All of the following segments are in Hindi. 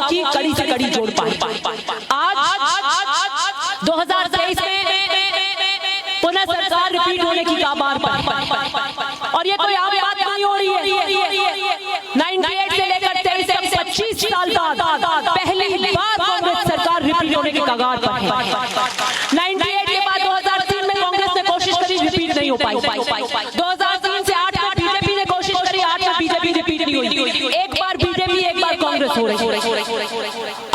की कड़ी से कड़ी जोड़ पाए। आज 2023 में पुनः सरकार रिपीट होने की कगार पर, और ये कोई आम बात नहीं हो रही है। 98 से लेकर 23 तक 25 साल बाद पहली बार कांग्रेस सरकार रिपीट होने की कगार पर है। 98 के बाद 2003 में कांग्रेस ने कोशिश करी, रिपीट नहीं हो पाई। 2003 से 8 में बीजेपी ने कोशिश करी, 8 में बीजेपी रिपीट नहीं हुई। एक बार बीजेपी, एक बार कांग्रेस हो रही।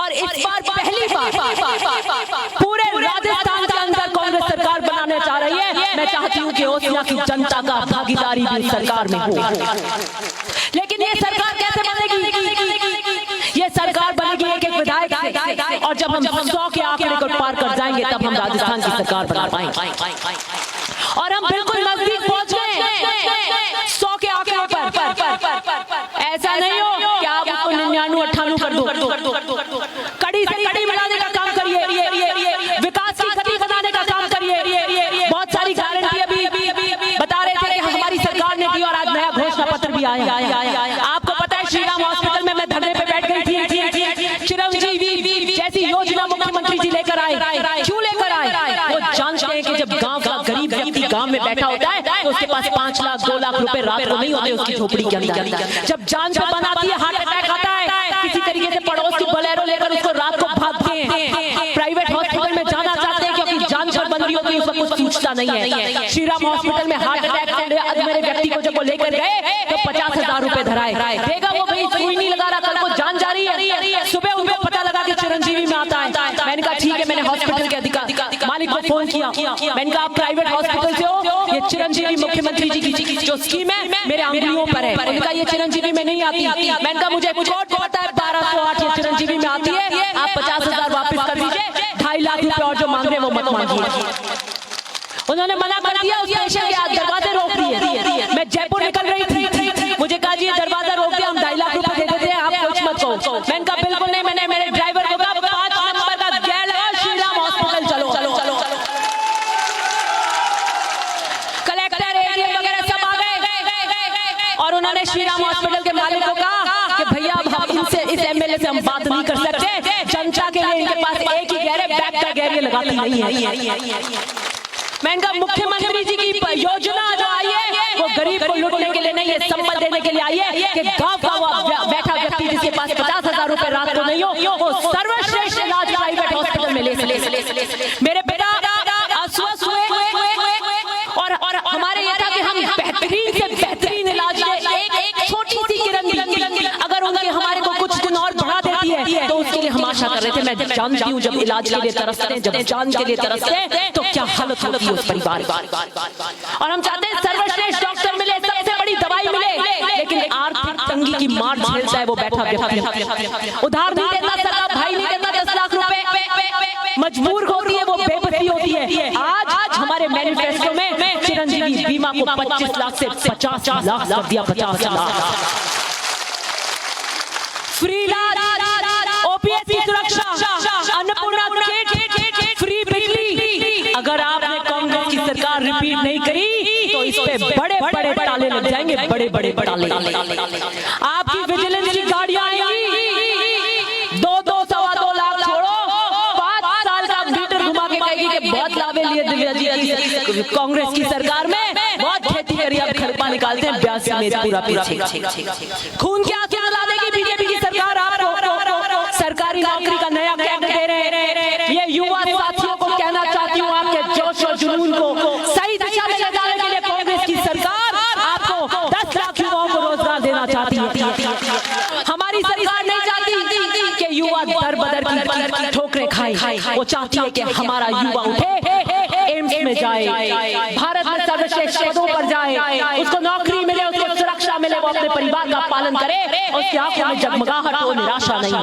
और इस बार पहली बार पूरे राजस्थान के अंदर कांग्रेस सरकार बनाने जा रही है। मैं चाहती हूँ कि ओसिया की जनता का भागीदारी भी सरकार में हो। लेकिन ये सरकार कैसे बनेगी? ये सरकार बनेगी एक एक विधायक से, और जब हम 100 के आंकड़े को पार कर जाएंगे तब हम राजस्थान की सरकार बना पाएंगे। और हम बिल्कुल नजदीक पहुंच गए 100 के आंकड़े पर। ऐसा नहीं हो कि आप उसको 99-98 कर दो। कड़ी से कड़ी बनाने का काम करिए, विकास की गति बनाने का काम करिए। बहुत सारी गारंटी अभी बता रहे थे कि हमारी सरकार ने दी, और आज नया घोषणा पत्र भी आया। आपको पता है श्रीराम हॉस्पिटल में मैं धरने पे बैठ गई थी। चिरंजीवी जैसी योजना मुख्यमंत्री जी लेकर आए। क्यों लेकर आए? वो जानते हैं कि जब गांव का गरीब व्यक्ति गांव में बैठा होता है तो उसके पास 5 लाख 2 लाख रुपए रात को नहीं होते उसकी झोपड़ी के अंदर। जब जान से बनाती है, हार्ट अटैक आता है, किसी तरीके से पड़ोस की बोलेरो लेकर उसको रात को भागते हैं, प्राइवेट हॉस्पिटल में जाना चाहते हैं क्योंकि जान से बन रही होती है, उसको कुछ सूझता नहीं है। श्रीराम हॉस्पिटल में हार्ट अटैक से मेरे व्यक्ति को जब वो लेकर गए तो 50,000 रुपए धराए। देगा वो भाई, सुई नहीं लगा रहा, कल को जान जा रही है। सुबह उनको पता लगा कि चिरंजीवी में आता है। मैंने कहा ठीक है, मैंने हॉस्पिटल के अधिकारी मालिक को फोन किया। मैंने कहा आप प्राइवेट हॉस्पिटल से हो, ये चिरंजीवी मुख्यमंत्री जी की जो स्कीम है मेरे अंगुलियों पर है। उनका ये चिरंजीवी में नहीं आती। मैंने कहा मुझे कोड पता है 1208 ये चिरंजीवी में आती है, आप 50,000 वापस कर दीजिए, 2.5 लाख रुपए और जो मांग रहे वो मत मांगिए। उन्होंने मना कर दिया। उस पेशेंट के आज दरवाजे रोक दिए। मैं जयपुर निकल रही थी, मुझे कहा जी दरवाजा रोक दिया, हम 2.5 लाख रुपए दे देते हैं, आप कुछ मत कहो। मैंने कहा बिल्कुल नहीं। मैंने मेरे ड्राइवर को कहा 5 नंबर का गेट लगा, श्रीराम हॉस्पिटल चलो। कलेक्टर एरिया वगैरह सब आ गए, और उन्होंने श्रीराम हॉस्पिटल के मालिक को कहा कि भैया अब इनसे, इस एमएलए से हम बात नहीं कर सकते। जनता के लिए इनके पास एक ही गैर है, बैक का गैर लगाती नहीं है। मैंने कहा मुख्यमंत्री जी की योजना जो आई है वो गरीब को लूटने के लिए नहीं है, संबल देने के लिए आई है कि गांव का बैठा व्यक्ति जिसके पास 50,000 रुपए रात को नहीं हो, वो सर्वश्रेष्ठ इलाज प्राइवेट हॉस्पिटल में ले सके। मेरे बेटा अस्वस्थ हुए, और हमारे यहाँ था कि हम बेहतरीन से बेहतरीन इलाज एक छोटी सी किरण अगर उनके हमारे को कुछ दिन और बढ़ा देती है तो उसके लिए हम आशा कर रहे थे। मैं जानती हूँ जब इलाज के लिए तरसते हैं, जब जान के लिए तरसते हैं तो क्या हालत होती है उस परिवार की। और हम चाहते हैं सर्वश्रेष्ठ डॉक्टर मिले, सबसे बड़ी दवाई मिले, लेकिन आर्थिक तंगी की मार झेलता है वो बैठा व्यक्ति। उधार नहीं देता सरकार, भाई नहीं देता 10 लाख रुपए, मजबूर होती है वो, बेबसी होती है। आज हमारे मैनिफेस्टो में चिरंजीवी बीमा को 25 लाख से 50 लाख कर दिया। 50 लाख फ्री इलाज, ओपीएस सुरक्षा, अन्नपूर्णा किट, फ्री बिजली। अगर आपने कांग्रेस की सरकार रिपीट नहीं करी तो इस पे बड़े बड़े ताले लग जाएंगे, बड़े बड़े ताले। आपकी विजिलेंस की गाड़ियां आएंगी, 2-2 सवा 2 लाख छोड़ो, 5 साल का मीटर घुमा के कहेगी कि बहुत लाभे लिए दिव्या जी कांग्रेस की सरकार में, बहुत खेती करी, अब खरपा निकालते हैं 82 में पूरा पीछे। खून क्या ला देगी बीजेपी की सरकार आपको? सरकारी नौकरी का नया कैडर दे रहे हैं। ये युवा साथियों को कहना चाहती हूँ, आपके जोश और जुनून को सही दिशा में ले जाने के लिए कांग्रेस की सरकार आपको 10 लाख युवाओं को रोजगार देना चाहती है। हमारी सरकार नहीं चाहती कि युवा दर बदर की ठोकरें खाए, वो चाहती है कि हमारा युवा उठे, एम्स में जाए, भारत में सर्वश्रेष्ठ पदों पर जाए, उसको नौकरी मिले, उसको सुरक्षा मिले, वो अपने परिवार का पालन करे, उसकी आंखों में जगमगाहट हो, निराशा नहीं हो।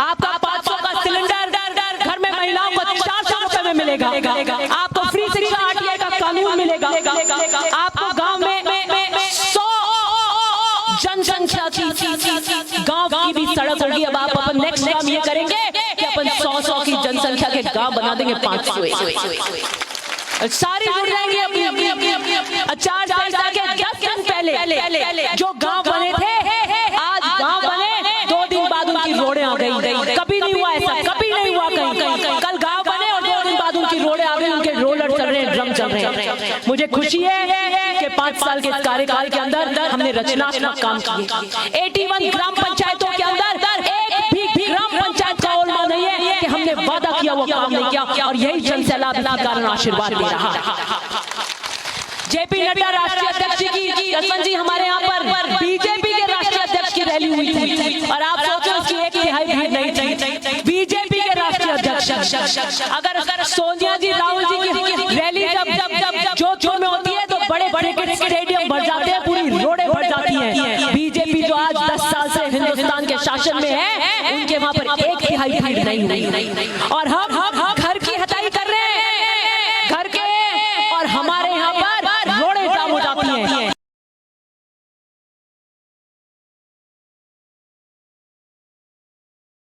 आपका 500 का सिलेंडर घर में महिलाओं को 400 रुपए में मिलेगा। आपको फ्री शिक्षा, आरटीआई का कानून मिलेगा। आपको गांव में 100 जनसंख्या की गांव की भी सड़क होगी। अब आप अपन नेक्स्ट काम ये करेंगे कि अपन 100 की जनसंख्या के गांव बना देंगे 500। सारी जुड़ जाएंगी अपनी। आचार संहिता के 10 दिन पहले जो गांव बने थे, आज गांव बने, 2 दिन बाद उनकी रोड मुझे खुशी है कि 5 साल के इस कार्यकाल के अंदर हमने रचनात्मक काम किए। 81 ग्राम पंचायतों के अंदर एक भी ग्राम पंचायत का ओलमा नहीं है कि हमने वादा किया वो काम नहीं किया, और यही जन सैलाब के कारण आशीर्वाद दे रहा है। जेपी नड्डा राष्ट्रीय अध्यक्ष की कसम जी हमारे यहाँ पर बीजेपी के राष्ट्रीय अध्यक्ष की रैली हुई थी, और आप सोचो उसकी एक तिहाई भीड़ नहीं थी। बीजेपी के राष्ट्रीय अध्यक्ष, अगर सोनिया जी राहुल जी की रैली जब जोधपुर में होती है तो बड़े बड़े स्टेडियम भर जाते हैं, पूरी रोडें भर जाती हैं। बीजेपी जो आज 10 साल से हिंदुस्तान के शासन में है, उनके वहां पर एक तिहाई भीड़ नहीं हुई। और हम